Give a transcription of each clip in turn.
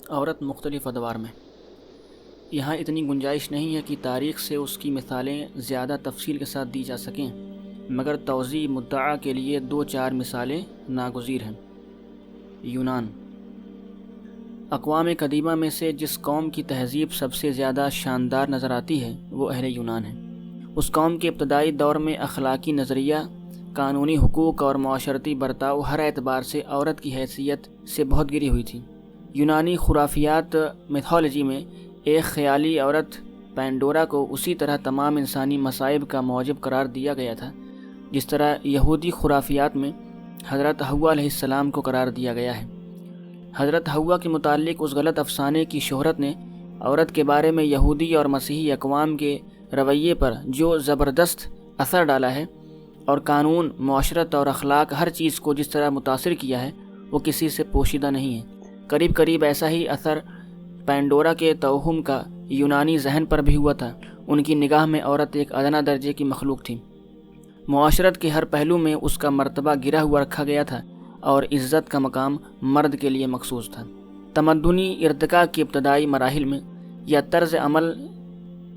عورت مختلف ادوار میں۔ یہاں اتنی گنجائش نہیں ہے کہ تاریخ سے اس کی مثالیں زیادہ تفصیل کے ساتھ دی جا سکیں، مگر توضیح مدعا کے لیے 2-4 مثالیں ناگزیر ہیں۔ یونان۔ اقوام قدیمہ میں سے جس قوم کی تہذیب سب سے زیادہ شاندار نظر آتی ہے وہ اہل یونان ہے۔ اس قوم کے ابتدائی دور میں اخلاقی نظریہ، قانونی حقوق اور معاشرتی برتاؤ ہر اعتبار سے عورت کی حیثیت سے بہت گری ہوئی تھی۔ یونانی خرافیات میتھولوجی میں ایک خیالی عورت پینڈورا کو اسی طرح تمام انسانی مصائب کا موجب قرار دیا گیا تھا جس طرح یہودی خرافیات میں حضرت حوا علیہ السلام کو قرار دیا گیا ہے۔ حضرت حوا کے متعلق اس غلط افسانے کی شہرت نے عورت کے بارے میں یہودی اور مسیحی اقوام کے رویے پر جو زبردست اثر ڈالا ہے اور قانون، معاشرت اور اخلاق ہر چیز کو جس طرح متاثر کیا ہے وہ کسی سے پوشیدہ نہیں ہے۔ قریب ایسا ہی اثر پینڈورا کے توہم کا یونانی ذہن پر بھی ہوا تھا۔ ان کی نگاہ میں عورت ایک ادنا درجے کی مخلوق تھی۔ معاشرت کے ہر پہلو میں اس کا مرتبہ گرا ہوا رکھا گیا تھا اور عزت کا مقام مرد کے لیے مخصوص تھا۔ تمدنی ارتقاء کے ابتدائی مراحل میں یہ طرز عمل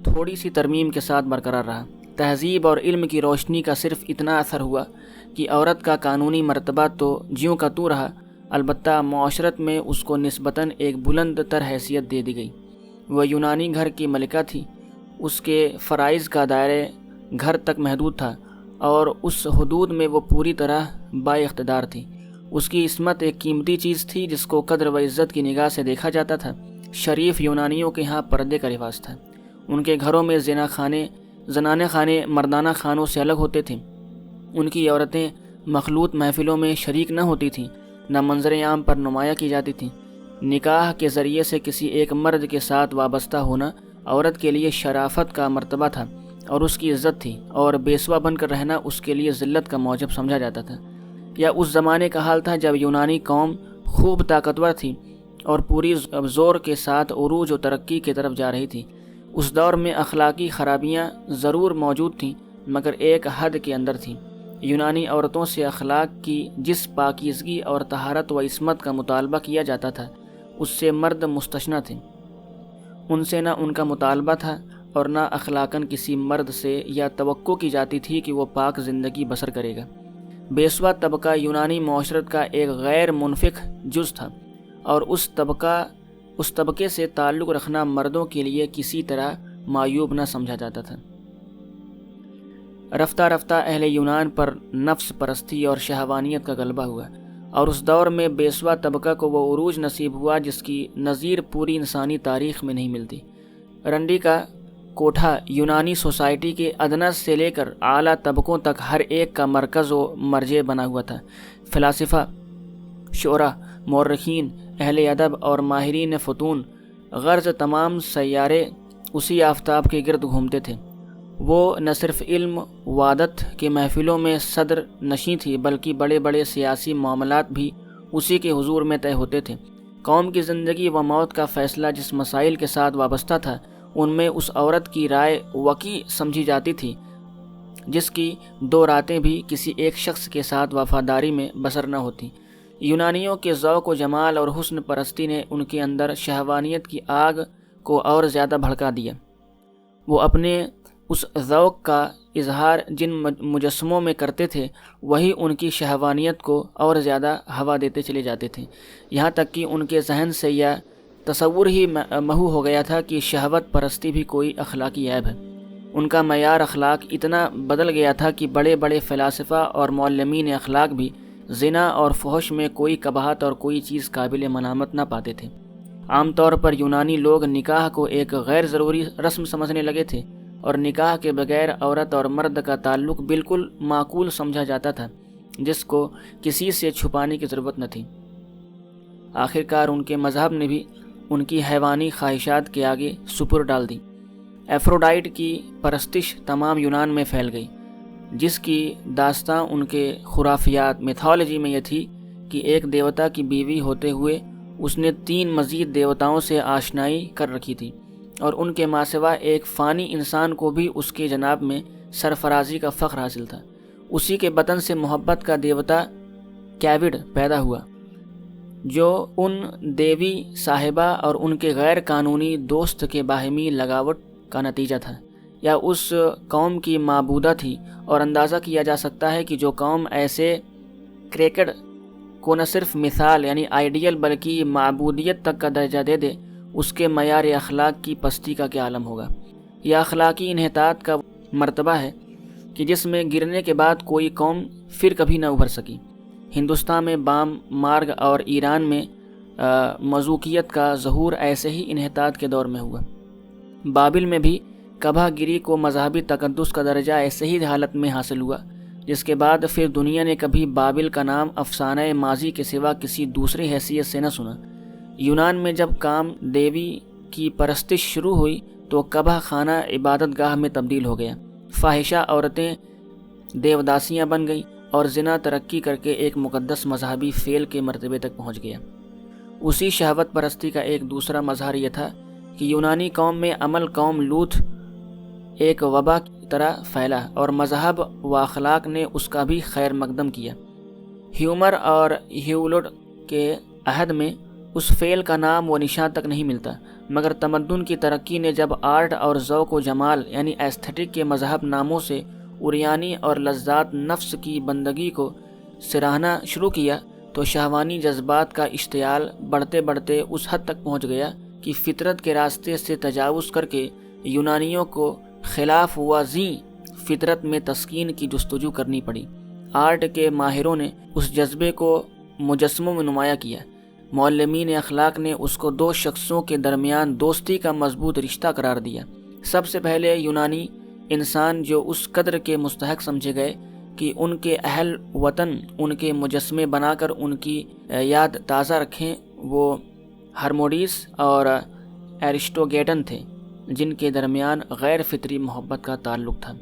تھوڑی سی ترمیم کے ساتھ برقرار رہا۔ تہذیب اور علم کی روشنی کا صرف اتنا اثر ہوا کہ عورت کا قانونی مرتبہ تو جیوں کا توں رہا، البتہ معاشرت میں اس کو نسبتاً ایک بلند تر حیثیت دے دی گئی۔ وہ یونانی گھر کی ملکہ تھی، اس کے فرائض کا دائرہ گھر تک محدود تھا اور اس حدود میں وہ پوری طرح با اقتدار تھی۔ اس کی عصمت ایک قیمتی چیز تھی جس کو قدر و عزت کی نگاہ سے دیکھا جاتا تھا۔ شریف یونانیوں کے ہاں پردے کا رواج تھا۔ ان کے گھروں میں زنانہ خانے مردانہ خانوں سے الگ ہوتے تھے۔ ان کی عورتیں مخلوط محفلوں میں شریک نہ ہوتی تھیں، نہ منظر عام پر نمایاں کی جاتی تھیں۔ نکاح کے ذریعے سے کسی ایک مرد کے ساتھ وابستہ ہونا عورت کے لیے شرافت کا مرتبہ تھا اور اس کی عزت تھی، اور بیسوا بن کر رہنا اس کے لیے ذلت کا موجب سمجھا جاتا تھا۔ یا اس زمانے کا حال تھا جب یونانی قوم خوب طاقتور تھی اور پوری زور کے ساتھ عروج و ترقی کی طرف جا رہی تھی۔ اس دور میں اخلاقی خرابیاں ضرور موجود تھیں مگر ایک حد کے اندر تھیں۔ یونانی عورتوں سے اخلاق کی جس پاکیزگی اور طہارت و عصمت کا مطالبہ کیا جاتا تھا اس سے مرد مستثنیٰ تھے۔ ان سے نہ ان کا مطالبہ تھا اور نہ اخلاقاً کسی مرد سے یا توقع کی جاتی تھی کہ وہ پاک زندگی بسر کرے گا۔ بیسوا طبقہ یونانی معاشرت کا ایک غیر منفک جز تھا اور اس طبقے سے تعلق رکھنا مردوں کے لیے کسی طرح معیوب نہ سمجھا جاتا تھا۔ رفتہ رفتہ اہل یونان پر نفس پرستی اور شہوانیت کا غلبہ ہوا اور اس دور میں بیسوا طبقہ کو وہ عروج نصیب ہوا جس کی نظیر پوری انسانی تاریخ میں نہیں ملتی۔ رنڈی کا کوٹھا یونانی سوسائٹی کے ادنا سے لے کر اعلیٰ طبقوں تک ہر ایک کا مرکز و مرجع بنا ہوا تھا۔ فلاسفہ، شعراء، مورخین، اہل ادب اور ماہرین فنون غرض تمام سیارے اسی آفتاب کے گرد گھومتے تھے۔ وہ نہ صرف علم وعدت کے محفلوں میں صدر نشیں تھی بلکہ بڑے بڑے سیاسی معاملات بھی اسی کے حضور میں طے ہوتے تھے۔ قوم کی زندگی و موت کا فیصلہ جس مسائل کے ساتھ وابستہ تھا ان میں اس عورت کی رائے وقی سمجھی جاتی تھی جس کی 2 راتیں بھی کسی ایک شخص کے ساتھ وفاداری میں بسر نہ ہوتی۔ یونانیوں کے ذوق و جمال اور حسن پرستی نے ان کے اندر شہوانیت کی آگ کو اور زیادہ بھڑکا دیا۔ وہ اپنے اس ذوق کا اظہار جن مجسموں میں کرتے تھے وہی ان کی شہوانیت کو اور زیادہ ہوا دیتے چلے جاتے تھے، یہاں تک کہ ان کے ذہن سے یہ تصور ہی محو ہو گیا تھا کہ شہوت پرستی بھی کوئی اخلاقی عیب ہے۔ ان کا معیار اخلاق اتنا بدل گیا تھا کہ بڑے بڑے فلاسفہ اور معلمین اخلاق بھی زنا اور فحش میں کوئی قباحت اور کوئی چیز قابل ملامت نہ پاتے تھے۔ عام طور پر یونانی لوگ نکاح کو ایک غیر ضروری رسم سمجھنے لگے تھے اور نکاح کے بغیر عورت اور مرد کا تعلق بالکل معقول سمجھا جاتا تھا جس کو کسی سے چھپانے کی ضرورت نہ تھی۔ آخرکار ان کے مذہب نے بھی ان کی حیوانی خواہشات کے آگے سپر ڈال دی۔ ایفروڈائٹ کی پرستش تمام یونان میں پھیل گئی، جس کی داستاں ان کے خرافیات میتھولوجی میں یہ تھی کہ ایک دیوتا کی بیوی ہوتے ہوئے اس نے 3 مزید دیوتاؤں سے آشنائی کر رکھی تھی اور ان کے ماں سوا ایک فانی انسان کو بھی اس کے جناب میں سرفرازی کا فخر حاصل تھا۔ اسی کے بطن سے محبت کا دیوتا کیوڈ پیدا ہوا۔ جو ان دیوی صاحبہ اور ان کے غیر قانونی دوست کے باہمی لگاوٹ کا نتیجہ تھا، یا اس قوم کی معبودہ تھی، اور اندازہ کیا جا سکتا ہے کہ جو قوم ایسے کریکٹ کو نہ صرف مثال یعنی آئیڈیل بلکہ معبودیت تک کا درجہ دے دے، اس کے معیار اخلاق کی پستی کا کیا عالم ہوگا۔ یہ اخلاقی انحطاط کا مرتبہ ہے کہ جس میں گرنے کے بعد کوئی قوم پھر کبھی نہ ابھر سکی۔ ہندوستان میں بام مارگ اور ایران میں مزوکیت کا ظہور ایسے ہی انحطاط کے دور میں ہوا۔ بابل میں بھی کبھا گری کو مذہبی تقدس کا درجہ ایسے ہی حالت میں حاصل ہوا، جس کے بعد پھر دنیا نے کبھی بابل کا نام افسانہ ماضی کے سوا کسی دوسری حیثیت سے نہ سنا۔ یونان میں جب کام دیوی کی پرستش شروع ہوئی تو کبھا خانہ عبادت گاہ میں تبدیل ہو گیا، فاحشہ عورتیں دیوداسیاں بن گئیں، اور زنا ترقی کر کے ایک مقدس مذہبی فعل کے مرتبے تک پہنچ گیا۔ اسی شہوت پرستی کا ایک دوسرا مظہر یہ تھا کہ یونانی قوم میں عمل قوم لوط ایک وبا کی طرح پھیلا، اور مذہب و اخلاق نے اس کا بھی خیر مقدم کیا۔ ہیومر اور ہیولڈ کے عہد میں اس فعل کا نام و نشان تک نہیں ملتا، مگر تمدن کی ترقی نے جب آرٹ اور ذوق و جمال یعنی ایستھیٹک کے مذہب ناموں سے عریانی اور لذات نفس کی بندگی کو سراہنا شروع کیا تو شہوانی جذبات کا اشتعال بڑھتے بڑھتے اس حد تک پہنچ گیا کہ فطرت کے راستے سے تجاوز کر کے یونانیوں کو خلاف ورزی فطرت میں تسکین کی جستجو کرنی پڑی۔ آرٹ کے ماہروں نے اس جذبے کو مجسموں میں نمایاں کیا۔ معلمین اخلاق نے اس کو دو شخصوں کے درمیان دوستی کا مضبوط رشتہ قرار دیا۔ سب سے پہلے یونانی انسان جو اس قدر کے مستحق سمجھے گئے کہ ان کے اہل وطن ان کے مجسمے بنا کر ان کی یاد تازہ رکھیں، وہ ہرموڈیس اور ایرسٹوگیٹن تھے، جن کے درمیان غیر فطری محبت کا تعلق تھا۔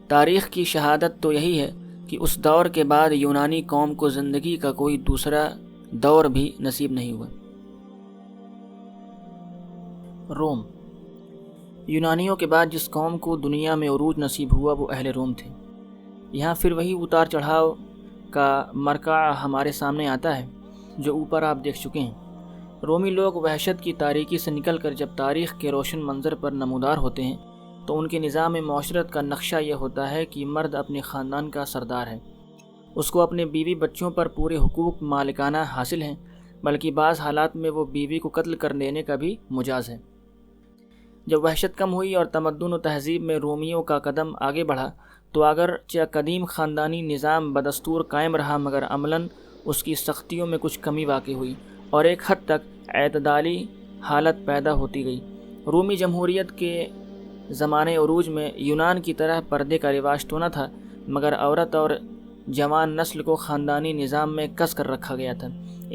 تاریخ کی شہادت تو یہی ہے کہ اس دور کے بعد یونانی قوم کو زندگی کا کوئی دوسرا دور بھی نصیب نہیں ہوا۔ روم۔ یونانیوں کے بعد جس قوم کو دنیا میں عروج نصیب ہوا وہ اہل روم تھے۔ یہاں پھر وہی اتار چڑھاؤ کا مرکع ہمارے سامنے آتا ہے جو اوپر آپ دیکھ چکے ہیں۔ رومی لوگ وحشت کی تاریکی سے نکل کر جب تاریخ کے روشن منظر پر نمودار ہوتے ہیں تو ان کے نظام معاشرت کا نقشہ یہ ہوتا ہے کہ مرد اپنے خاندان کا سردار ہے، اس کو اپنے بیوی بچوں پر پورے حقوق مالکانہ حاصل ہیں، بلکہ بعض حالات میں وہ بیوی کو قتل کر دینے کا بھی مجاز ہے۔ جب وحشت کم ہوئی اور تمدن و تہذیب میں رومیوں کا قدم آگے بڑھا تو اگرچہ قدیم خاندانی نظام بدستور قائم رہا، مگر عملاً اس کی سختیوں میں کچھ کمی واقع ہوئی اور ایک حد تک اعتدالی حالت پیدا ہوتی گئی۔ رومی جمہوریت کے زمانے عروج میں یونان کی طرح پردے کا رواج تو نہ تھا، مگر عورت اور جوان نسل کو خاندانی نظام میں کس کر رکھا گیا تھا۔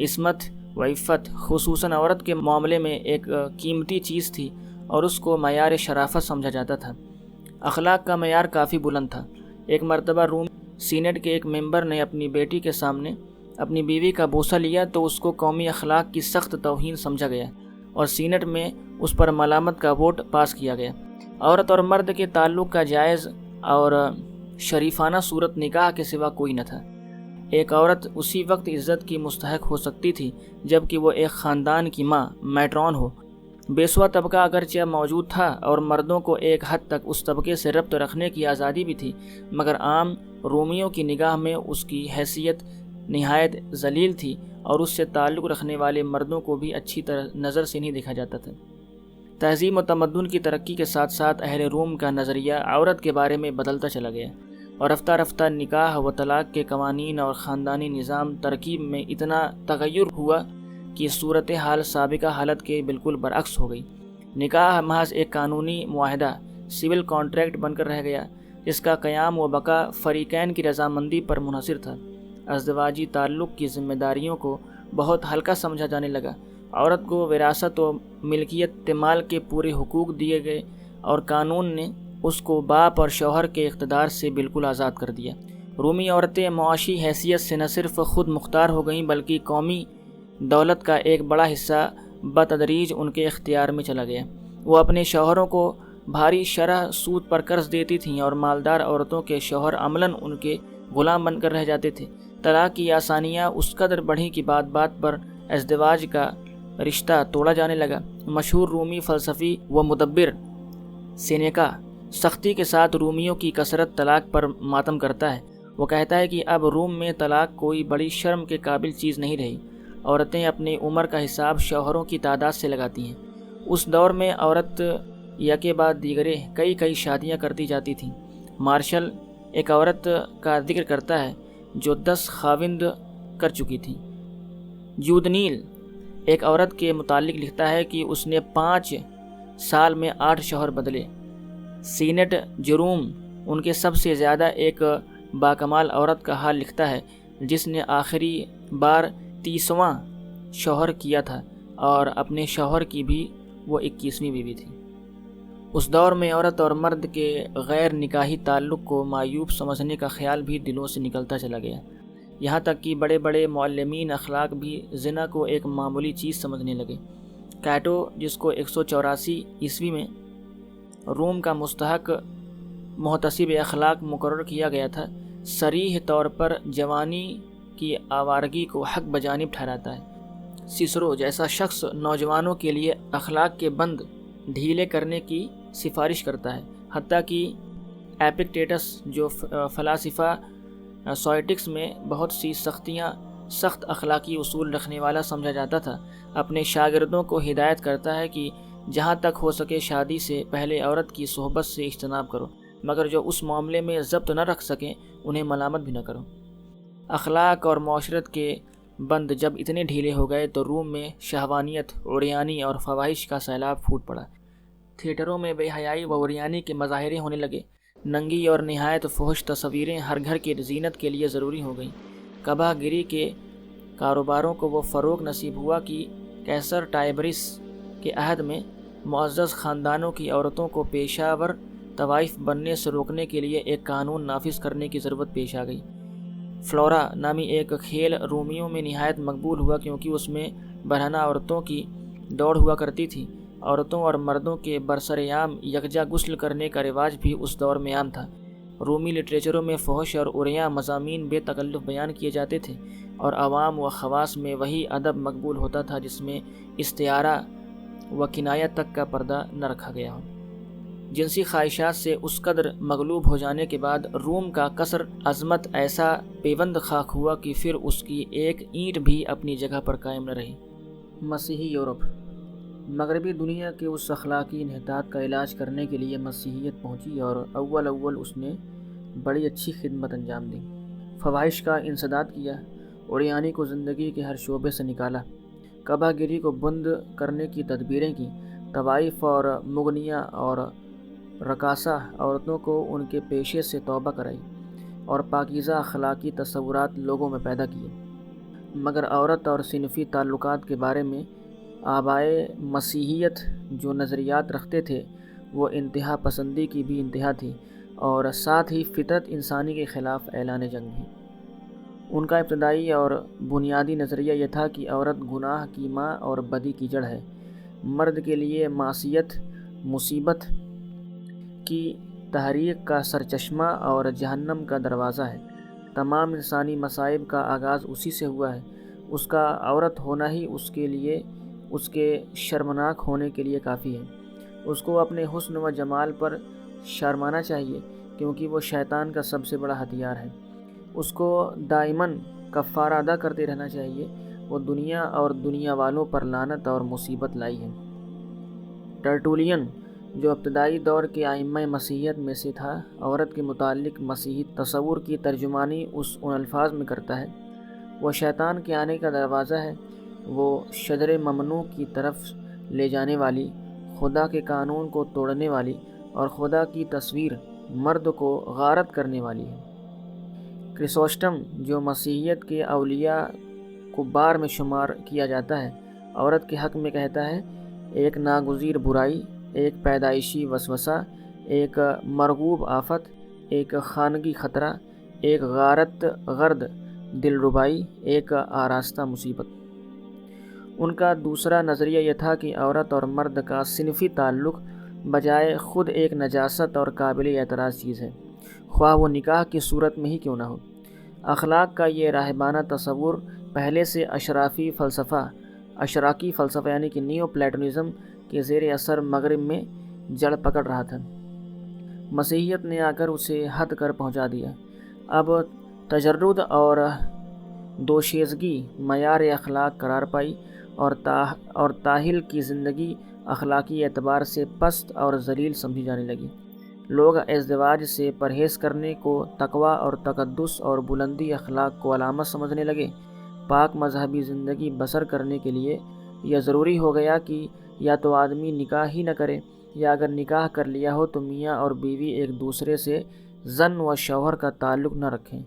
عصمت و عفت خصوصاً عورت کے معاملے میں ایک قیمتی چیز تھی اور اس کو معیار شرافت سمجھا جاتا تھا۔ اخلاق کا معیار کافی بلند تھا۔ ایک مرتبہ روم سینٹ کے ایک ممبر نے اپنی بیٹی کے سامنے اپنی بیوی کا بوسہ لیا تو اس کو قومی اخلاق کی سخت توہین سمجھا گیا اور سینٹ میں اس پر ملامت کا ووٹ پاس کیا گیا۔ عورت اور مرد کے تعلق کا جائز اور شریفانہ صورت نکاح کے سوا کوئی نہ تھا۔ ایک عورت اسی وقت عزت کی مستحق ہو سکتی تھی جب کہ وہ ایک خاندان کی ماں میٹرون ہو۔ بیسوا طبقہ اگرچہ موجود تھا اور مردوں کو ایک حد تک اس طبقے سے ربط رکھنے کی آزادی بھی تھی، مگر عام رومیوں کی نگاہ میں اس کی حیثیت نہایت ذلیل تھی اور اس سے تعلق رکھنے والے مردوں کو بھی اچھی طرح نظر سے نہیں دیکھا جاتا تھا۔ تہذیب و تمدن کی ترقی کے ساتھ ساتھ اہل روم کا نظریہ عورت کے بارے میں بدلتا چلا گیا اور رفتہ رفتہ نکاح و طلاق کے قوانین اور خاندانی نظام ترکیب میں اتنا تغیر ہوا کہ صورتحال سابقہ حالت کے بالکل برعکس ہو گئی۔ نکاح محض ایک قانونی معاہدہ سول کانٹریکٹ بن کر رہ گیا جس کا قیام و بقا فریقین کی رضامندی پر منحصر تھا۔ ازدواجی تعلق کی ذمہ داریوں کو بہت ہلکا سمجھا جانے لگا۔ عورت کو وراثت و ملکیت مال کے پورے حقوق دیے گئے اور قانون نے اس کو باپ اور شوہر کے اقتدار سے بالکل آزاد کر دیا۔ رومی عورتیں معاشی حیثیت سے نہ صرف خود مختار ہو گئیں بلکہ قومی دولت کا ایک بڑا حصہ بتدریج ان کے اختیار میں چلا گیا۔ وہ اپنے شوہروں کو بھاری شرح سود پر قرض دیتی تھیں اور مالدار عورتوں کے شوہر عملاً ان کے غلام بن کر رہ جاتے تھے۔ طلاق کی آسانیاں اس قدر بڑھیں کہ بات بات پر ازدواج کا رشتہ توڑا جانے لگا۔ مشہور رومی فلسفی و مدبر سینیکا سختی کے ساتھ رومیوں کی کثرت طلاق پر ماتم کرتا ہے۔ وہ کہتا ہے کہ اب روم میں طلاق کوئی بڑی شرم کے قابل چیز نہیں رہی۔ عورتیں اپنی عمر کا حساب شوہروں کی تعداد سے لگاتی ہیں۔ اس دور میں عورت یکے بعد دیگرے کئی شادیاں کرتی جاتی تھیں۔ مارشل ایک عورت کا ذکر کرتا ہے جو 10 خاوند کر چکی تھی۔ جودنیل ایک عورت کے متعلق لکھتا ہے کہ اس نے 5 سال میں 8 شوہر بدلے۔ سینٹ جروم ان کے سب سے زیادہ ایک باکمال عورت کا حال لکھتا ہے جس نے آخری بار 30واں شوہر کیا تھا اور اپنے شوہر کی بھی وہ 21ویں بیوی تھی۔ اس دور میں عورت اور مرد کے غیر نکاحی تعلق کو معیوب سمجھنے کا خیال بھی دلوں سے نکلتا چلا گیا، یہاں تک کہ بڑے بڑے معلمین اخلاق بھی زنا کو ایک معمولی چیز سمجھنے لگے۔ کیٹو، جس کو 184 عیسوی میں روم کا مستحق محتسب اخلاق مقرر کیا گیا تھا، صریح طور پر جوانی کی آوارگی کو حق بجانب ٹھہراتا ہے۔ سیسرو جیسا شخص نوجوانوں کے لیے اخلاق کے بند ڈھیلے کرنے کی سفارش کرتا ہے، حتیٰ کہ ایپکٹیٹس جو فلاسفہ سوئیٹکس میں بہت سی سخت اخلاقی اصول رکھنے والا سمجھا جاتا تھا، اپنے شاگردوں کو ہدایت کرتا ہے کہ جہاں تک ہو سکے شادی سے پہلے عورت کی صحبت سے اجتناب کرو، مگر جو اس معاملے میں ضبط نہ رکھ سکیں انہیں ملامت بھی نہ کرو۔ اخلاق اور معاشرت کے بند جب اتنے ڈھیلے ہو گئے تو روم میں شہوانیت، عریانی اور فواہش کا سیلاب پھوٹ پڑا۔ تھیٹروں میں بے حیائی و عریانی کے مظاہرے ہونے لگے۔ ننگی اور نہایت فحش تصویریں ہر گھر کی زینت کے لیے ضروری ہو گئیں۔ قبا گری کے کاروباروں کو وہ فروغ نصیب ہوا کہ کیسر ٹائبریس کے عہد میں معزز خاندانوں کی عورتوں کو پیشہ ور طوائف بننے سے روکنے کے لیے ایک قانون نافذ کرنے کی ضرورت پیش آ گئی۔ فلورا نامی ایک کھیل رومیوں میں نہایت مقبول ہوا کیونکہ اس میں برہنہ عورتوں کی دوڑ ہوا کرتی تھی۔ عورتوں اور مردوں کے برسرعام یکجا غسل کرنے کا رواج بھی اس دور میں عام تھا۔ رومی لٹریچروں میں فحش اور عریاں مضامین بے تکلف بیان کیے جاتے تھے اور عوام و خواص میں وہی ادب مقبول ہوتا تھا جس میں استعارہ و کنایت تک کا پردہ نہ رکھا گیا ہو۔ جنسی خواہشات سے اس قدر مغلوب ہو جانے کے بعد روم کا قصر عظمت ایسا پیوند خاک ہوا کہ پھر اس کی ایک اینٹ بھی اپنی جگہ پر قائم نہ رہی۔ مسیحی یورپ مغربی دنیا کے اس اخلاقی انحطاط کا علاج کرنے کے لیے مسیحیت پہنچی اور اول اس نے بڑی اچھی خدمت انجام دی۔ فواہش کا انسداد کیا، عریانی کو زندگی کے ہر شعبے سے نکالا، قبا گری کو بند کرنے کی تدبیریں کی، طوائف اور مغنیہ اور رقاصہ عورتوں کو ان کے پیشے سے توبہ کرائی اور پاکیزہ اخلاقی تصورات لوگوں میں پیدا کیے۔ مگر عورت اور صنفی تعلقات کے بارے میں آبائے مسیحیت جو نظریات رکھتے تھے وہ انتہا پسندی کی بھی انتہا تھی اور ساتھ ہی فطرت انسانی کے خلاف اعلان جنگ بھی۔ ان کا ابتدائی اور بنیادی نظریہ یہ تھا کہ عورت گناہ کی ماں اور بدی کی جڑ ہے، مرد کے لیے معصیت مصیبت کی تحریک کا سرچشمہ اور جہنم کا دروازہ ہے۔ تمام انسانی مصائب کا آغاز اسی سے ہوا ہے۔ اس کا عورت ہونا ہی اس کے لیے اس کے شرمناک ہونے کے لیے کافی ہے۔ اس کو اپنے حسن و جمال پر شرمانا چاہیے کیونکہ وہ شیطان کا سب سے بڑا ہتھیار ہے۔ اس کو دائماً کفارہ ادا کرتے رہنا چاہیے، وہ دنیا اور دنیا والوں پر لعنت اور مصیبت لائی ہے۔ ٹرٹولین جو ابتدائی دور کے ائمہ مسیحیت میں سے تھا، عورت کے متعلق مسیحی تصور کی ترجمانی ان الفاظ میں کرتا ہے: وہ شیطان کے آنے کا دروازہ ہے، وہ شجر ممنوع کی طرف لے جانے والی، خدا کے قانون کو توڑنے والی اور خدا کی تصویر مرد کو غارت کرنے والی ہے۔ کرسوسٹم جو مسیحیت کے اولیاء کبار میں شمار کیا جاتا ہے، عورت کے حق میں کہتا ہے: ایک ناگزیر برائی، ایک پیدائشی وسوسہ، ایک مرغوب آفت، ایک خانگی خطرہ، ایک غارت غرد دلربائی، ایک آراستہ مصیبت۔ ان کا دوسرا نظریہ یہ تھا کہ عورت اور مرد کا صنفی تعلق بجائے خود ایک نجاست اور قابل اعتراض چیز ہے، خواہ وہ نکاح کی صورت میں ہی کیوں نہ ہو۔ اخلاق کا یہ راہبانہ تصور پہلے سے اشراقی فلسفہ یعنی کہ نیو پلیٹونزم کے زیر اثر مغرب میں جڑ پکڑ رہا تھا۔ مسیحیت نے آ کر اسے حد کر پہنچا دیا۔ اب تجرد اور دوشیزگی معیار اخلاق قرار پائی اور تاحل کی زندگی اخلاقی اعتبار سے پست اور ذلیل سمجھی جانے لگی۔ لوگ ازدواج سے پرہیز کرنے کو تقویٰ اور تقدس اور بلندی اخلاق کو علامت سمجھنے لگے۔ پاک مذہبی زندگی بسر کرنے کے لیے یہ ضروری ہو گیا کہ یا تو آدمی نکاح ہی نہ کرے، یا اگر نکاح کر لیا ہو تو میاں اور بیوی ایک دوسرے سے زن و شوہر کا تعلق نہ رکھیں۔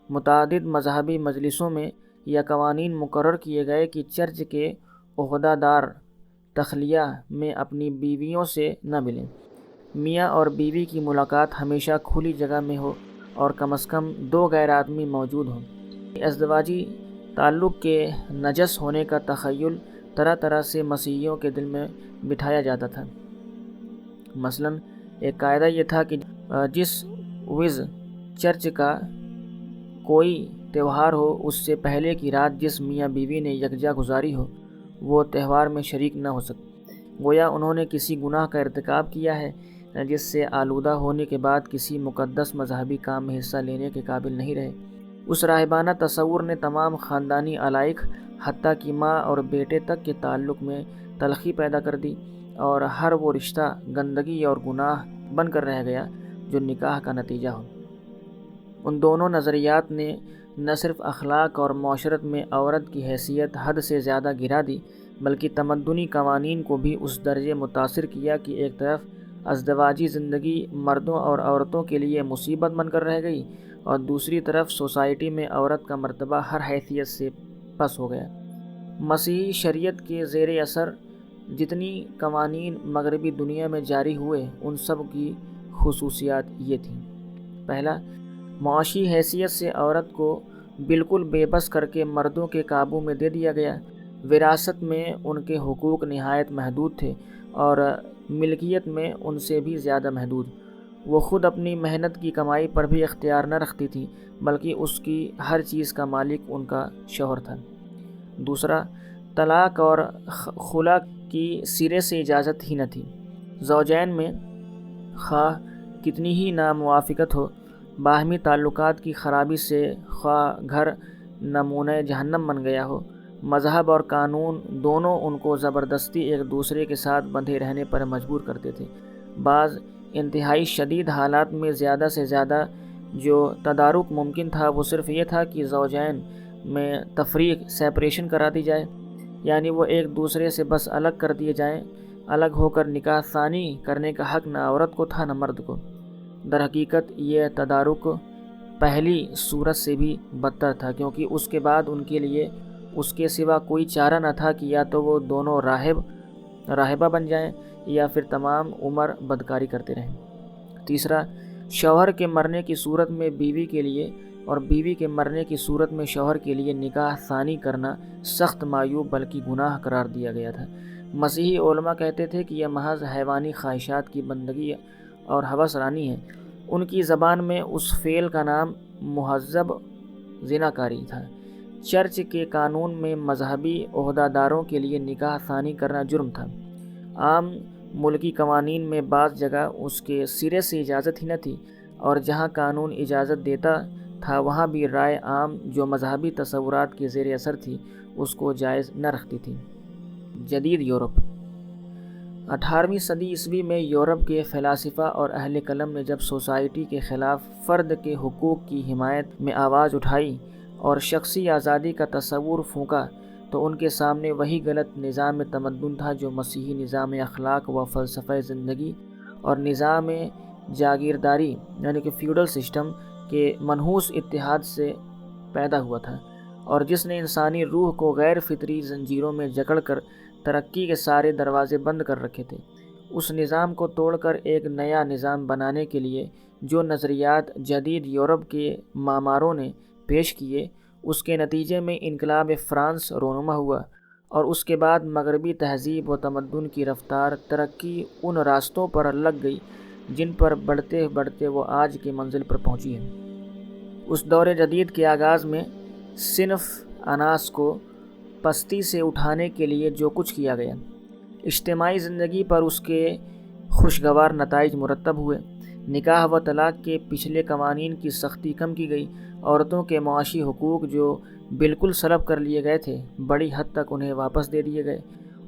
متعدد مذہبی مجلسوں میں یہ قوانین مقرر کیے گئے کہ چرچ کے عہدہ دار تخلیہ میں اپنی بیویوں سے نہ ملیں۔ میاں اور بیوی کی ملاقات ہمیشہ کھلی جگہ میں ہو اور کم از کم 2 غیر آدمی موجود ہوں۔ ازدواجی تعلق کے نجس ہونے کا تخیل طرح طرح سے مسیحیوں کے دل میں بٹھایا جاتا تھا۔ مثلاً ایک قاعدہ یہ تھا کہ جس وز چرچ کا کوئی تہوار ہو اس سے پہلے کی رات جس میاں بیوی نے یکجا گزاری ہو وہ تہوار میں شریک نہ ہو سکتے، گویا انہوں نے کسی گناہ کا ارتکاب کیا ہے جس سے آلودہ ہونے کے بعد کسی مقدس مذہبی کام میں حصہ لینے کے قابل نہیں رہے۔ اس راہبانہ تصور نے تمام خاندانی علائق حتیٰ کہ ماں اور بیٹے تک کے تعلق میں تلخی پیدا کر دی، اور ہر وہ رشتہ گندگی اور گناہ بن کر رہ گیا جو نکاح کا نتیجہ ہو۔ ان دونوں نظریات نے نہ صرف اخلاق اور معاشرت میں عورت کی حیثیت حد سے زیادہ گرا دی، بلکہ تمدنی قوانین کو بھی اس درجے متاثر کیا کہ ایک طرف ازدواجی زندگی مردوں اور عورتوں کے لیے مصیبت بن کر رہ گئی، اور دوسری طرف سوسائٹی میں عورت کا مرتبہ ہر حیثیت سے پس ہو گیا۔ مسیحی شریعت کے زیر اثر جتنی قوانین مغربی دنیا میں جاری ہوئے ان سب کی خصوصیات یہ تھیں۔ پہلا، معاشی حیثیت سے عورت کو بالکل بے بس کر کے مردوں کے قابو میں دے دیا گیا۔ وراثت میں ان کے حقوق نہایت محدود تھے اور ملکیت میں ان سے بھی زیادہ محدود۔ وہ خود اپنی محنت کی کمائی پر بھی اختیار نہ رکھتی تھی، بلکہ اس کی ہر چیز کا مالک ان کا شوہر تھا۔ دوسرا، طلاق اور خلا کی سرے سے اجازت ہی نہ تھی۔ زوجین میں خواہ کتنی ہی ناموافقت ہو، باہمی تعلقات کی خرابی سے خواہ گھر نمونۂ جہنم بن گیا ہو، مذہب اور قانون دونوں ان کو زبردستی ایک دوسرے کے ساتھ بندھے رہنے پر مجبور کرتے تھے۔ بعض انتہائی شدید حالات میں زیادہ سے زیادہ جو تدارک ممکن تھا وہ صرف یہ تھا کہ زوجین میں سیپریشن کرا دی جائے، یعنی وہ ایک دوسرے سے بس الگ کر دیے جائیں۔ الگ ہو کر نکاح ثانی کرنے کا حق نہ عورت کو تھا نہ مرد کو۔ در حقیقت یہ تدارک پہلی صورت سے بھی بدتر تھا، کیونکہ اس کے بعد ان کے لیے اس کے سوا کوئی چارہ نہ تھا کہ یا تو وہ دونوں راہبہ بن جائیں یا پھر تمام عمر بدکاری کرتے رہیں۔ تیسرا، شوہر کے مرنے کی صورت میں بیوی کے لیے اور بیوی کے مرنے کی صورت میں شوہر کے لیے نکاح ثانی کرنا سخت معیوب بلکہ گناہ قرار دیا گیا تھا۔ مسیحی علماء کہتے تھے کہ یہ محض حیوانی خواہشات کی بندگی اور ہوس رانی ہے۔ ان کی زبان میں اس فعل کا نام مہذب زناکاری تھا۔ چرچ کے قانون میں مذہبی عہدہ داروں کے لیے نکاح ثانی کرنا جرم تھا۔ عام ملکی قوانین میں بعض جگہ اس کے سرے سے اجازت ہی نہ تھی، اور جہاں قانون اجازت دیتا تھا وہاں بھی رائے عام جو مذہبی تصورات کے زیر اثر تھی اس کو جائز نہ رکھتی تھی۔ جدید یورپ۔ 18ویں صدی عیسوی میں یورپ کے فلاسفہ اور اہل قلم نے جب سوسائٹی کے خلاف فرد کے حقوق کی حمایت میں آواز اٹھائی اور شخصی آزادی کا تصور پھونکا تو ان کے سامنے وہی غلط نظام تمدن تھا جو مسیحی نظام اخلاق و فلسفہ زندگی اور نظام جاگیرداری یعنی کہ فیوڈل سسٹم کے منحوس اتحاد سے پیدا ہوا تھا، اور جس نے انسانی روح کو غیر فطری زنجیروں میں جکڑ کر ترقی کے سارے دروازے بند کر رکھے تھے۔ اس نظام کو توڑ کر ایک نیا نظام بنانے کے لیے جو نظریات جدید یورپ کے معماروں نے پیش کیے اس کے نتیجے میں انقلاب فرانس رونما ہوا، اور اس کے بعد مغربی تہذیب و تمدن کی رفتار ترقی ان راستوں پر لگ گئی جن پر بڑھتے بڑھتے وہ آج کی منزل پر پہنچی ہے۔ اس دور جدید کے آغاز میں صنف اناس کو پستی سے اٹھانے کے لیے جو کچھ کیا گیا، اجتماعی زندگی پر اس کے خوشگوار نتائج مرتب ہوئے۔ نکاح و طلاق کے پچھلے قوانین کی سختی کم کی گئی، عورتوں کے معاشی حقوق جو بالکل سلب کر لیے گئے تھے بڑی حد تک انہیں واپس دے دیے گئے،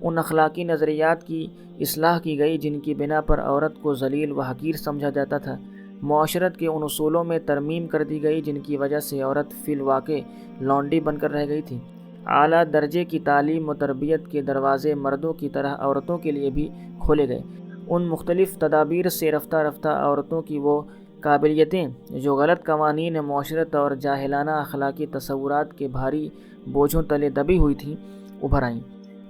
ان اخلاقی نظریات کی اصلاح کی گئی جن کی بنا پر عورت کو ذلیل و حقیر سمجھا جاتا تھا، معاشرت کے ان اصولوں میں ترمیم کر دی گئی جن کی وجہ سے عورت فی الواقع لونڈی بن کر رہ گئی تھی، اعلیٰ درجے کی تعلیم و تربیت کے دروازے مردوں کی طرح عورتوں کے لیے بھی کھولے گئے، ان مختلف تدابیر سے رفتہ رفتہ عورتوں کی وہ قابلیتیں جو غلط قوانین معاشرت اور جاہلانہ اخلاقی تصورات کے بھاری بوجھوں تلے دبی ہوئی تھیں ابھر آئیں۔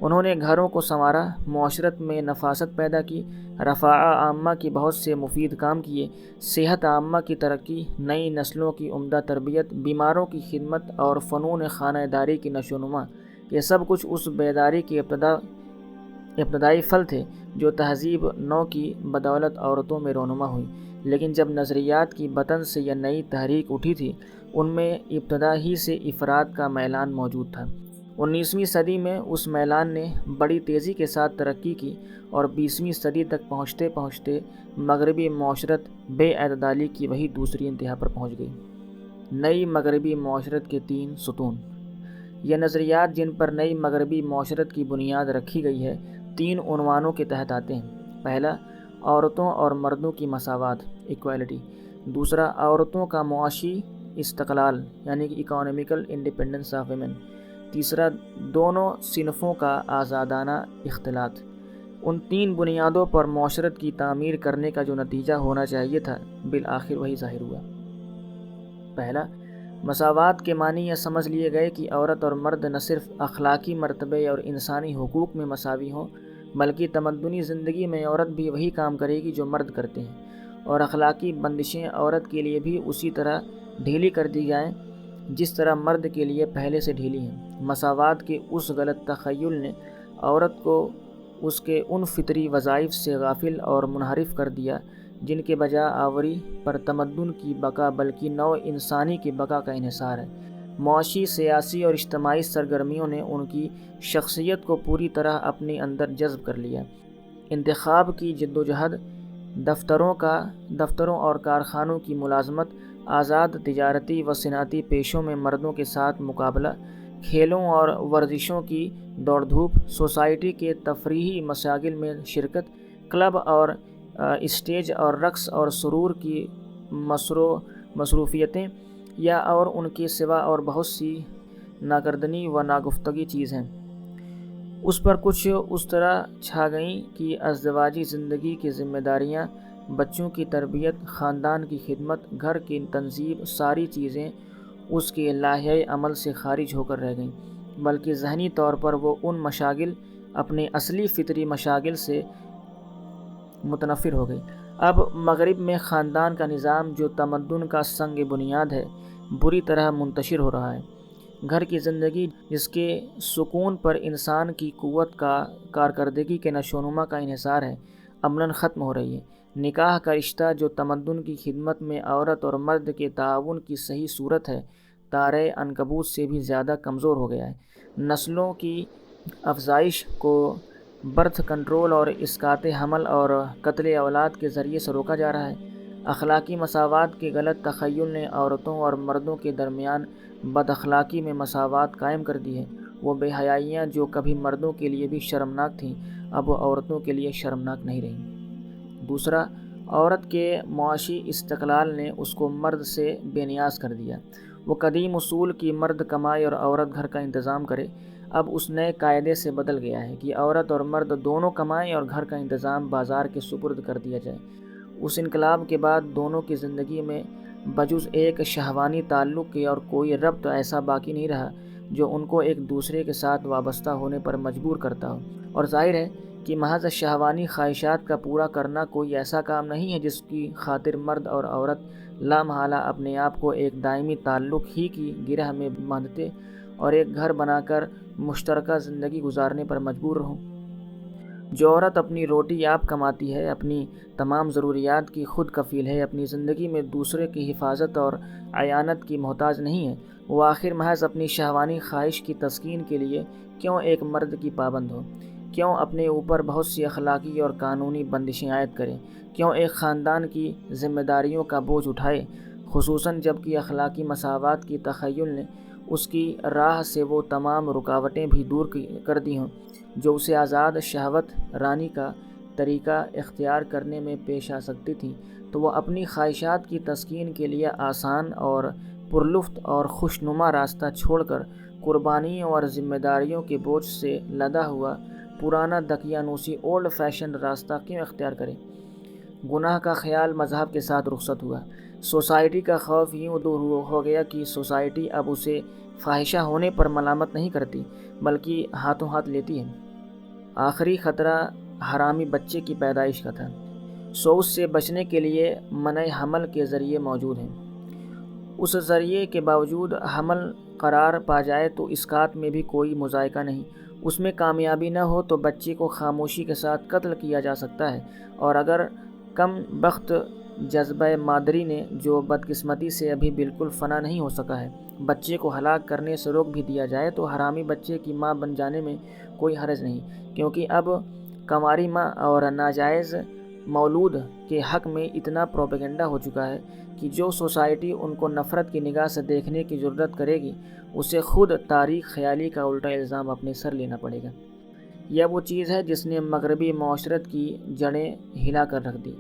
انہوں نے گھروں کو سنوارا، معاشرت میں نفاست پیدا کی، رفاع عامہ کی بہت سے مفید کام کیے، صحت عامہ کی ترقی، نئی نسلوں کی عمدہ تربیت، بیماروں کی خدمت اور فنون خانہ داری کی نشو و نما، یہ سب کچھ اس بیداری کے ابتدائی پھل تھے جو تہذیب نو کی بدولت عورتوں میں رونما ہوئی۔ لیکن جب نظریات کی بطن سے یہ نئی تحریک اٹھی تھی، ان میں ابتدا ہی سے افراد کا میلان موجود تھا۔ 19ویں صدی میں اس میلان نے بڑی تیزی کے ساتھ ترقی کی اور 20ویں صدی تک پہنچتے پہنچتے مغربی معاشرت بے اعتدالی کی وہی دوسری انتہا پر پہنچ گئی۔ نئی مغربی معاشرت کے 3 ستون۔ یہ نظریات جن پر نئی مغربی معاشرت کی بنیاد رکھی گئی ہے 3 عنوانوں کے تحت آتے ہیں۔ پہلا، عورتوں اور مردوں کی مساوات، ایکوالٹی۔ دوسرا، عورتوں کا معاشی استقلال یعنی کہ اکانومیکل انڈیپینڈنس آف ویمن۔ تیسرا، دونوں صنفوں کا آزادانہ اختلاط۔ ان 3 بنیادوں پر معاشرت کی تعمیر کرنے کا جو نتیجہ ہونا چاہیے تھا بالآخر وہی ظاہر ہوا۔ پہلا، مساوات کے معنی یہ سمجھ لیے گئے کہ عورت اور مرد نہ صرف اخلاقی مرتبے اور انسانی حقوق میں مساوی ہوں بلکہ تمدنی زندگی میں عورت بھی وہی کام کرے گی جو مرد کرتے ہیں، اور اخلاقی بندشیں عورت کے لیے بھی اسی طرح ڈھیلی کر دی جائیں جس طرح مرد کے لیے پہلے سے ڈھیلی ہیں۔ مساوات کے اس غلط تخیل نے عورت کو اس کے ان فطری وظائف سے غافل اور منحرف کر دیا جن کے بجا آوری پر تمدن کی بقا بلکہ نوع انسانی کی بقا کا انحصار ہے۔ معاشی، سیاسی اور اجتماعی سرگرمیوں نے ان کی شخصیت کو پوری طرح اپنے اندر جذب کر لیا۔ انتخاب کی جدوجہد، دفتروں اور کارخانوں کی ملازمت، آزاد تجارتی و صنعتی پیشوں میں مردوں کے ساتھ مقابلہ، کھیلوں اور ورزشوں کی دوڑ دھوپ، سوسائٹی کے تفریحی مشاغل میں شرکت، کلب اور اسٹیج اور رقص اور سرور کی مصروفیتیں یا اور ان کے سوا اور بہت سی ناکردنی و ناگفتگی چیز ہیں، اس پر کچھ اس طرح چھا گئیں کہ ازدواجی زندگی کی ذمہ داریاں، بچوں کی تربیت، خاندان کی خدمت، گھر کی تنظیم، ساری چیزیں اس کے لائحہ عمل سے خارج ہو کر رہ گئیں، بلکہ ذہنی طور پر وہ ان مشاغل اپنے اصلی فطری مشاغل سے متنفر ہو گئی۔ اب مغرب میں خاندان کا نظام جو تمدن کا سنگ بنیاد ہے بری طرح منتشر ہو رہا ہے۔ گھر کی زندگی جس کے سکون پر انسان کی قوت کا کارکردگی کے نشو و نما کا انحصار ہے عملاً ختم ہو رہی ہے۔ نکاح کا رشتہ جو تمدن کی خدمت میں عورت اور مرد کے تعاون کی صحیح صورت ہے تارے عنکبوت سے بھی زیادہ کمزور ہو گیا ہے۔ نسلوں کی افزائش کو برتھ کنٹرول اور اسقاط حمل اور قتل اولاد کے ذریعے سے روکا جا رہا ہے۔ اخلاقی مساوات کے غلط تخیل نے عورتوں اور مردوں کے درمیان بد اخلاقی میں مساوات قائم کر دی ہے۔ وہ بے حیائیاں جو کبھی مردوں کے لیے بھی شرمناک تھیں اب وہ عورتوں کے لیے شرمناک نہیں رہیں۔ دوسرا، عورت کے معاشی استقلال نے اس کو مرد سے بے نیاز کر دیا۔ وہ قدیم اصول کہ مرد کمائے اور عورت گھر کا انتظام کرے اب اس نئے قاعدے سے بدل گیا ہے کہ عورت اور مرد دونوں کمائیں اور گھر کا انتظام بازار کے سپرد کر دیا جائے۔ اس انقلاب کے بعد دونوں کی زندگی میں بجز ایک شہوانی تعلق کے اور کوئی ربط ایسا باقی نہیں رہا جو ان کو ایک دوسرے کے ساتھ وابستہ ہونے پر مجبور کرتا ہو، اور ظاہر ہے کہ محض شہوانی خواہشات کا پورا کرنا کوئی ایسا کام نہیں ہے جس کی خاطر مرد اور عورت لامحالہ اپنے آپ کو ایک دائمی تعلق ہی کی گرہ میں باندھتے اور ایک گھر بنا کر مشترکہ زندگی گزارنے پر مجبور ہوں۔ جو عورت اپنی روٹی آپ کماتی ہے، اپنی تمام ضروریات کی خود کفیل ہے، اپنی زندگی میں دوسرے کی حفاظت اور اعانت کی محتاج نہیں ہے، وہ آخر محض اپنی شہوانی خواہش کی تسکین کے لیے کیوں ایک مرد کی پابند ہو؟ کیوں اپنے اوپر بہت سی اخلاقی اور قانونی بندشیں عائد کرے؟ کیوں ایک خاندان کی ذمہ داریوں کا بوجھ اٹھائے، خصوصاً جب کہ اخلاقی مساوات کی تخیل نے اس کی راہ سے وہ تمام رکاوٹیں بھی دور کر دی ہوں جو اسے آزاد شہوت رانی کا طریقہ اختیار کرنے میں پیش آ سکتی تھیں؟ تو وہ اپنی خواہشات کی تسکین کے لیے آسان اور پرلطف اور خوشنما راستہ چھوڑ کر قربانیوں اور ذمہ داریوں کے بوجھ سے لدا ہوا پرانا دقیانوسی اولڈ فیشن راستہ کیوں اختیار کرے؟ گناہ کا خیال مذہب کے ساتھ رخصت ہوا۔ سوسائٹی کا خوف یوں دور ہو گیا کہ سوسائٹی اب اسے فاحشہ ہونے پر ملامت نہیں کرتی بلکہ ہاتھوں ہاتھ لیتی ہے۔ آخری خطرہ حرامی بچے کی پیدائش کا تھا، سو اس سے بچنے کے لیے منع حمل کے ذریعے موجود ہیں۔ اس ذریعے کے باوجود حمل قرار پا جائے تو اسقاط میں بھی کوئی مذائقہ نہیں۔ اس میں کامیابی نہ ہو تو بچے کو خاموشی کے ساتھ قتل کیا جا سکتا ہے، اور اگر کم بخت جذبہ مادری نے، جو بدقسمتی سے ابھی بالکل فنا نہیں ہو سکا ہے، بچے کو ہلاک کرنے سے روک بھی دیا جائے تو حرامی بچے کی ماں بن جانے میں کوئی حرج نہیں، کیونکہ اب کنواری ماں اور ناجائز مولود کے حق میں اتنا پروپیگنڈا ہو چکا ہے کہ جو سوسائٹی ان کو نفرت کی نگاہ سے دیکھنے کی جرات کرے گی، اسے خود تاریخ خیالی کا الٹا الزام اپنے سر لینا پڑے گا۔ یہ وہ چیز ہے جس نے مغربی معاشرت کی جڑیں ہلا کر رکھ دی۔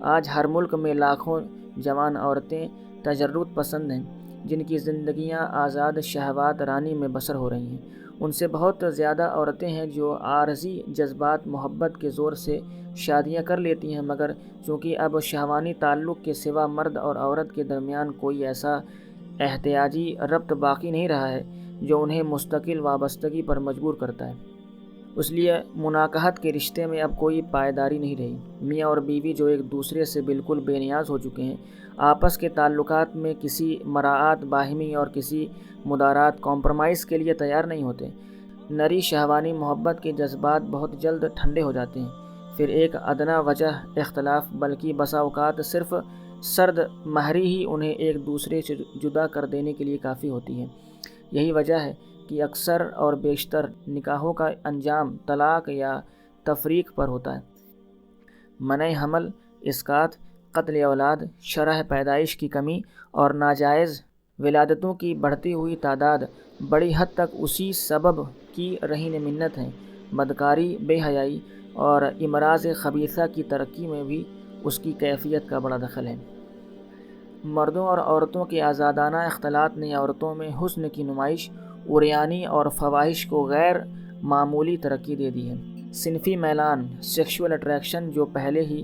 آج ہر ملک میں لاکھوں جوان عورتیں تجرد پسند ہیں جن کی زندگیاں آزاد شہوات رانی میں بسر ہو رہی ہیں۔ ان سے بہت زیادہ عورتیں ہیں جو عارضی جذبات محبت کے زور سے شادیاں کر لیتی ہیں، مگر چونکہ اب شہوانی تعلق کے سوا مرد اور عورت کے درمیان کوئی ایسا احتیاجی ربط باقی نہیں رہا ہے جو انہیں مستقل وابستگی پر مجبور کرتا ہے، اس لیے مناکحت کے رشتے میں اب کوئی پائیداری نہیں رہی۔ میاں اور بیوی جو ایک دوسرے سے بالکل بے نیاز ہو چکے ہیں، آپس کے تعلقات میں کسی مراعات باہمی اور کسی مدارات کمپرومائز کے لیے تیار نہیں ہوتے۔ نری شہوانی محبت کے جذبات بہت جلد ٹھنڈے ہو جاتے ہیں، پھر ایک ادنیٰ وجہ اختلاف، بلکہ بسا اوقات صرف سرد مہری ہی انہیں ایک دوسرے سے جدا کر دینے کے لیے کافی ہوتی ہے۔ یہی وجہ ہے کہ اکثر اور بیشتر نکاحوں کا انجام طلاق یا تفریق پر ہوتا ہے۔ منع حمل، اسقاط، قتل اولاد، شرح پیدائش کی کمی اور ناجائز ولادتوں کی بڑھتی ہوئی تعداد بڑی حد تک اسی سبب کی رہن منت ہیں۔ بدکاری، بے حیائی اور امراض خبیثہ کی ترقی میں بھی اس کی کیفیت کا بڑا دخل ہے۔ مردوں اور عورتوں کے آزادانہ اختلاط نے عورتوں میں حسن کی نمائش، عریانی اور فواہش کو غیر معمولی ترقی دے دی ہے۔ صنفی میلان، سیکشول اٹریکشن، جو پہلے ہی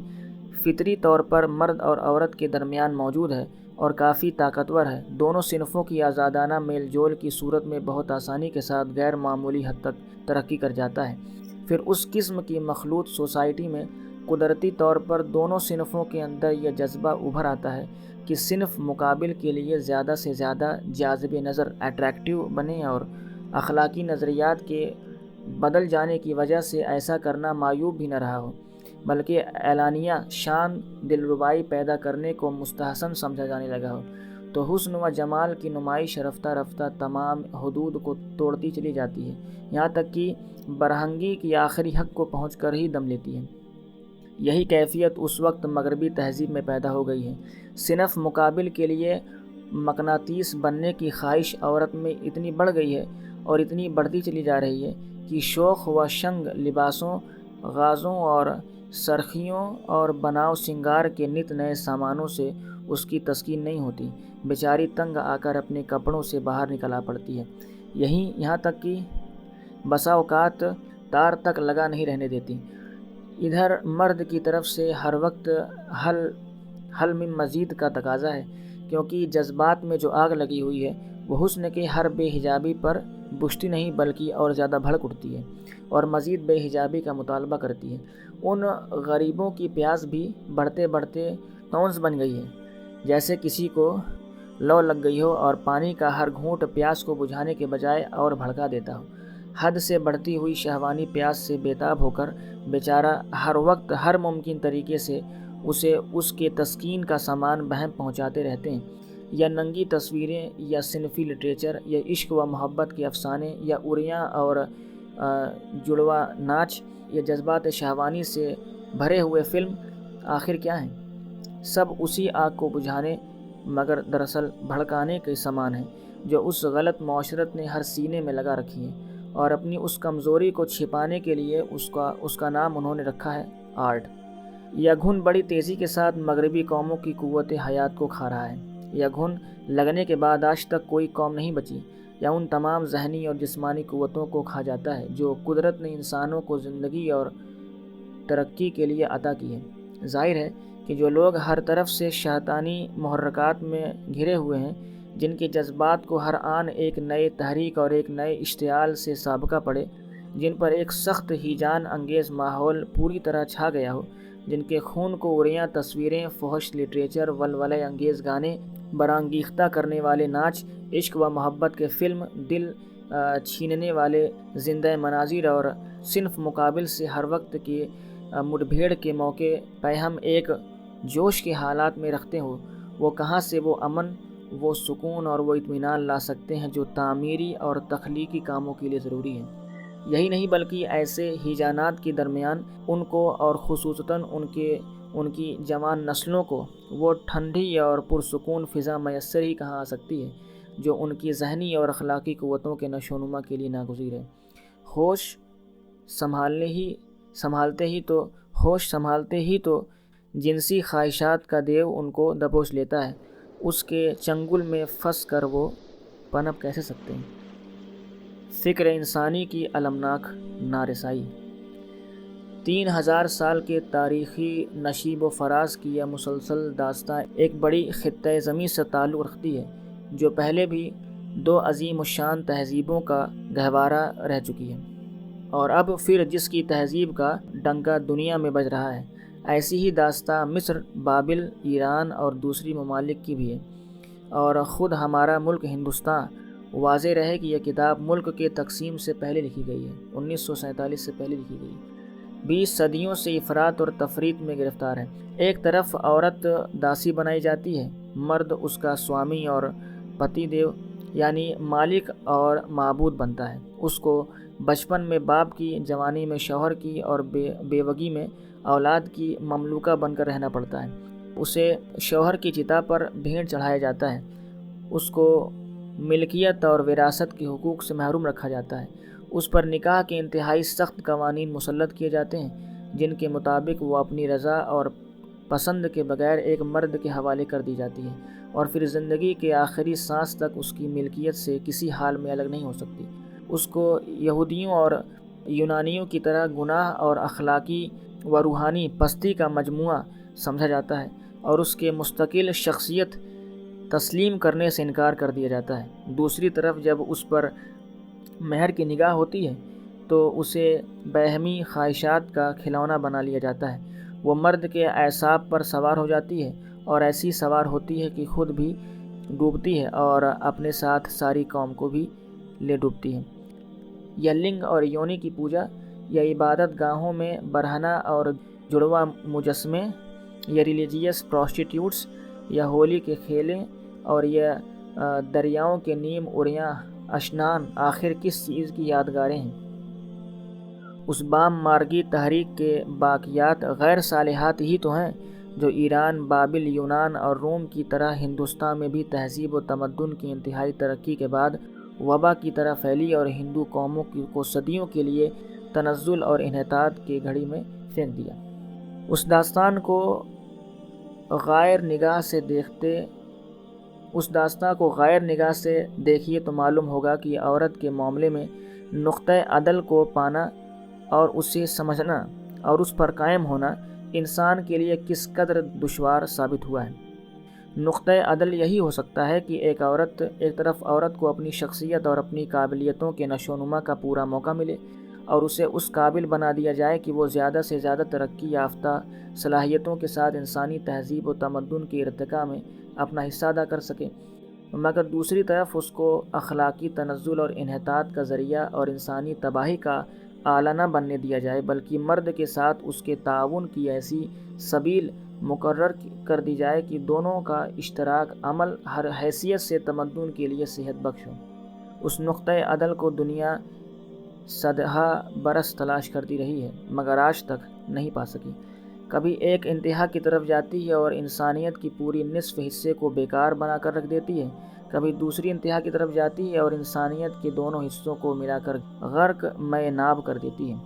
فطری طور پر مرد اور عورت کے درمیان موجود ہے اور کافی طاقتور ہے، دونوں صنفوں کی آزادانہ میل جول کی صورت میں بہت آسانی کے ساتھ غیر معمولی حد تک ترقی کر جاتا ہے۔ پھر اس قسم کی مخلوط سوسائٹی میں قدرتی طور پر دونوں صنفوں کے اندر یہ جذبہ ابھر آتا ہے کہ صنف مقابل کے لیے زیادہ سے زیادہ جاذب نظر، اٹریکٹیو بنے، اور اخلاقی نظریات کے بدل جانے کی وجہ سے ایسا کرنا معیوب بھی نہ رہا ہو، بلکہ اعلانیہ شان دلربائی پیدا کرنے کو مستحسن سمجھا جانے لگا ہو، تو حسن و جمال کی نمائش رفتہ رفتہ تمام حدود کو توڑتی چلی جاتی ہے، یہاں تک کہ برہنگی کی آخری حد کو پہنچ کر ہی دم لیتی ہے۔ یہی کیفیت اس وقت مغربی تہذیب میں پیدا ہو گئی ہے۔ صنف مقابل کے لیے مقناطیس بننے کی خواہش عورت میں اتنی بڑھ گئی ہے اور اتنی بڑھتی چلی جا رہی ہے کہ شوق و شنگ لباسوں، غازوں اور سرخیوں اور بناؤ سنگار کے نت نئے سامانوں سے اس کی تسکین نہیں ہوتی، بیچاری تنگ آ کر اپنے کپڑوں سے باہر نکلا پڑتی ہے، یہاں تک کہ بسا اوقات تار تک لگا نہیں رہنے دیتی۔ ادھر مرد کی طرف سے ہر وقت حل میں مزید کا تقاضا ہے، کیونکہ جذبات میں جو آگ لگی ہوئی ہے وہ حسن کے ہر بے حجابی پر بجھتی نہیں بلکہ اور زیادہ بھڑک اٹھتی ہے اور مزید بے حجابی کا مطالبہ کرتی ہے۔ ان غریبوں کی پیاس بھی بڑھتے بڑھتے طونس بن گئی ہے، جیسے کسی کو لو لگ گئی ہو اور پانی کا ہر گھونٹ پیاس کو بجھانے کے بجائے اور بھڑکا دیتا ہو۔ حد سے بڑھتی ہوئی شہوانی پیاس سے بیتاب ہو کر بیچارہ ہر وقت ہر ممکن طریقے سے اسے اس کے تسکین کا سامان بہم پہنچاتے رہتے ہیں، یا ننگی تصویریں، یا صنفی لٹریچر، یا عشق و محبت کے افسانے، یا اریاں اور جڑواں ناچ، یا جذبات شہوانی سے بھرے ہوئے فلم، آخر کیا ہیں؟ سب اسی آگ کو بجھانے مگر دراصل بھڑکانے کے سامان ہیں جو اس غلط معاشرت نے ہر سینے میں لگا رکھی ہے، اور اپنی اس کمزوری کو چھپانے کے لیے اس کا نام انہوں نے رکھا ہے آرٹ۔ یہ گھن بڑی تیزی کے ساتھ مغربی قوموں کی قوت حیات کو کھا رہا ہے۔ یہ گھن لگنے کے بعد آج تک کوئی قوم نہیں بچی یا ان تمام ذہنی اور جسمانی قوتوں کو کھا جاتا ہے جو قدرت نے انسانوں کو زندگی اور ترقی کے لیے عطا کی ہے۔ ظاہر ہے کہ جو لوگ ہر طرف سے شیطانی محرکات میں گھرے ہوئے ہیں، جن کے جذبات کو ہر آن ایک نئے تحریک اور ایک نئے اشتعال سے سابقہ پڑے، جن پر ایک سخت ہیجان انگیز ماحول پوری طرح چھا گیا ہو، جن کے خون کو اریاں تصویریں، فحش لٹریچر، ولولہ انگیز گانے، برانگیختہ کرنے والے ناچ، عشق و محبت کے فلم، دل چھیننے والے زندہ مناظر اور صنف مقابل سے ہر وقت کی مڈبھیڑ کے موقع پہ ہم ایک جوش کے حالات میں رکھتے ہو، وہ کہاں سے وہ امن، وہ سکون اور وہ اطمینان لا سکتے ہیں جو تعمیری اور تخلیقی کاموں کے لیے ضروری ہیں؟ یہی نہیں بلکہ ایسے ہیجانات کے درمیان ان کو اور خصوصاً ان کی جوان نسلوں کو وہ ٹھنڈی اور پرسکون فضا میسر ہی کہاں آ سکتی ہے جو ان کی ذہنی اور اخلاقی قوتوں کے نشوونما کے لیے ناگزیر ہے۔ ہوش سنبھالتے ہی تو جنسی خواہشات کا دیو ان کو دبوچ لیتا ہے، اس کے چنگل میں پھنس کر وہ پنپ کیسے سکتے ہیں؟ فکر انسانی کی المناک نارسائی۔ 3000 سال کے تاریخی نشیب و فراز کی یہ مسلسل داستان ایک بڑی خطۂ زمیں سے تعلق رکھتی ہے جو پہلے بھی 2 عظیم الشان تہذیبوں کا گہوارہ رہ چکی ہے، اور اب پھر جس کی تہذیب کا ڈنکا دنیا میں بج رہا ہے۔ ایسی ہی داستان مصر، بابل، ایران اور دوسری ممالک کی بھی ہے، اور خود ہمارا ملک ہندوستان۔ واضح رہے کہ یہ کتاب ملک کے تقسیم سے پہلے لکھی گئی ہے، 1947 سے پہلے لکھی گئی ہے، 20 صدیوں سے افراط اور تفریط میں گرفتار ہے۔ ایک طرف عورت داسی بنائی جاتی ہے، مرد اس کا سوامی اور پتی دیو یعنی مالک اور معبود بنتا ہے۔ اس کو بچپن میں باپ کی، جوانی میں شوہر کی اور بیوگی میں اولاد کی مملوکہ بن کر رہنا پڑتا ہے۔ اسے شوہر کی چتا پر بھیڑ چڑھایا جاتا ہے، اس کو ملکیت اور وراثت کے حقوق سے محروم رکھا جاتا ہے، اس پر نکاح کے انتہائی سخت قوانین مسلط کیے جاتے ہیں جن کے مطابق وہ اپنی رضا اور پسند کے بغیر ایک مرد کے حوالے کر دی جاتی ہے، اور پھر زندگی کے آخری سانس تک اس کی ملکیت سے کسی حال میں الگ نہیں ہو سکتی۔ اس کو یہودیوں اور یونانیوں کی طرح گناہ اور اخلاقی و روحانی پستی کا مجموعہ سمجھا جاتا ہے، اور اس کے مستقل شخصیت تسلیم کرنے سے انکار کر دیا جاتا ہے۔ دوسری طرف جب اس پر مہر کی نگاہ ہوتی ہے تو اسے بہیمی خواہشات کا کھلونا بنا لیا جاتا ہے۔ وہ مرد کے اعصاب پر سوار ہو جاتی ہے، اور ایسی سوار ہوتی ہے کہ خود بھی ڈوبتی ہے اور اپنے ساتھ ساری قوم کو بھی لے ڈوبتی ہے۔ یہ لنگ اور یونی کی پوجا، یا عبادت گاہوں میں برہنہ اور جڑواں مجسمے، یا ریلیجیس پروسٹیٹیوٹس، یا ہولی کے کھیلیں، اور یہ دریاؤں کے نیم اریاں اشنان آخر کس چیز کی یادگاریں ہیں؟ اس بام مارگی تحریک کے باقیات غیر صالحات ہی تو ہیں جو ایران، بابل، یونان اور روم کی طرح ہندوستان میں بھی تہذیب و تمدن کی انتہائی ترقی کے بعد وبا کی طرح پھیلی اور ہندو قوموں کو صدیوں کے لیے تنزل اور انحطاط کی گھڑی میں پھینک دیا۔ اس داستان کو غیر نگاہ سے دیکھیے تو معلوم ہوگا کہ عورت کے معاملے میں نقطۂ عدل کو پانا اور اسے سمجھنا اور اس پر قائم ہونا انسان کے لیے کس قدر دشوار ثابت ہوا ہے۔ نقطۂ عدل یہی ہو سکتا ہے کہ ایک طرف عورت کو اپنی شخصیت اور اپنی قابلیتوں کے نشوونما کا پورا موقع ملے، اور اسے اس قابل بنا دیا جائے کہ وہ زیادہ سے زیادہ ترقی یافتہ صلاحیتوں کے ساتھ انسانی تہذیب و تمدن کے ارتقاء میں اپنا حصہ ادا کر سکے۔ مگر دوسری طرف اس کو اخلاقی تنزل اور انحطاط کا ذریعہ اور انسانی تباہی کا آلہ نہ بننے دیا جائے، بلکہ مرد کے ساتھ اس کے تعاون کی ایسی سبیل مقرر کر دی جائے کہ دونوں کا اشتراک عمل ہر حیثیت سے تمدن کے لیے صحت بخش ہو۔ اس نقطۂ عدل کو دنیا صدہا برس تلاش کرتی رہی ہے، مگر آج تک نہیں پا سکی۔ کبھی ایک انتہا کی طرف جاتی ہے اور انسانیت کی پوری نصف حصے کو بیکار بنا کر رکھ دیتی ہے، کبھی دوسری انتہا کی طرف جاتی ہے اور انسانیت کے دونوں حصوں کو ملا کر غرق میں ناب کر دیتی ہے۔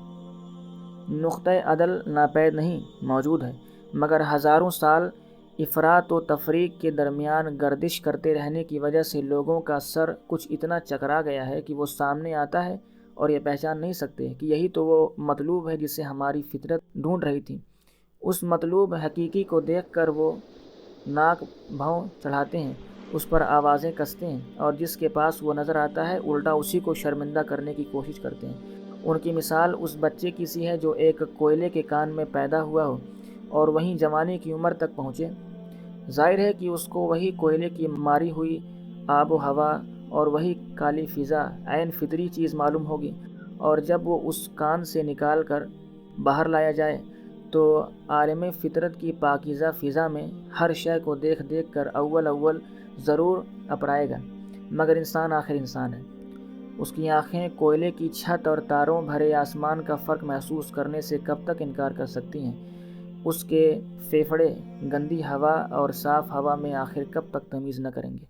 نقطۂ عدل ناپید نہیں، موجود ہے، مگر ہزاروں سال افراط و تفریق کے درمیان گردش کرتے رہنے کی وجہ سے لوگوں کا سر کچھ اتنا چکرا گیا ہے کہ وہ سامنے آتا ہے اور یہ پہچان نہیں سکتے کہ یہی تو وہ مطلوب ہے جسے ہماری فطرت ڈھونڈ رہی تھی۔ اس مطلوب حقیقی کو دیکھ کر وہ ناک بھوں چڑھاتے ہیں، اس پر آوازیں کستے ہیں، اور جس کے پاس وہ نظر آتا ہے الٹا اسی کو شرمندہ کرنے کی کوشش کرتے ہیں۔ ان کی مثال اس بچے کی سی ہے جو ایک کوئلے کے کان میں پیدا ہوا ہو اور وہیں جوانی کی عمر تک پہنچے۔ ظاہر ہے کہ اس کو وہی کوئلے کی ماری ہوئی آب و ہوا اور وہی کالی فضا عین فطری چیز معلوم ہوگی، اور جب وہ اس کان سے نکال کر باہر لایا جائے تو عالم فطرت کی پاکیزہ فضا میں ہر شے کو دیکھ دیکھ کر اول ضرور اپرائے گا۔ مگر انسان آخر انسان ہے، اس کی آنکھیں کوئلے کی چھت اور تاروں بھرے آسمان کا فرق محسوس کرنے سے کب تک انکار کر سکتی ہیں؟ اس کے پھیپھڑے گندی ہوا اور صاف ہوا میں آخر کب تک تمیز نہ کریں گے؟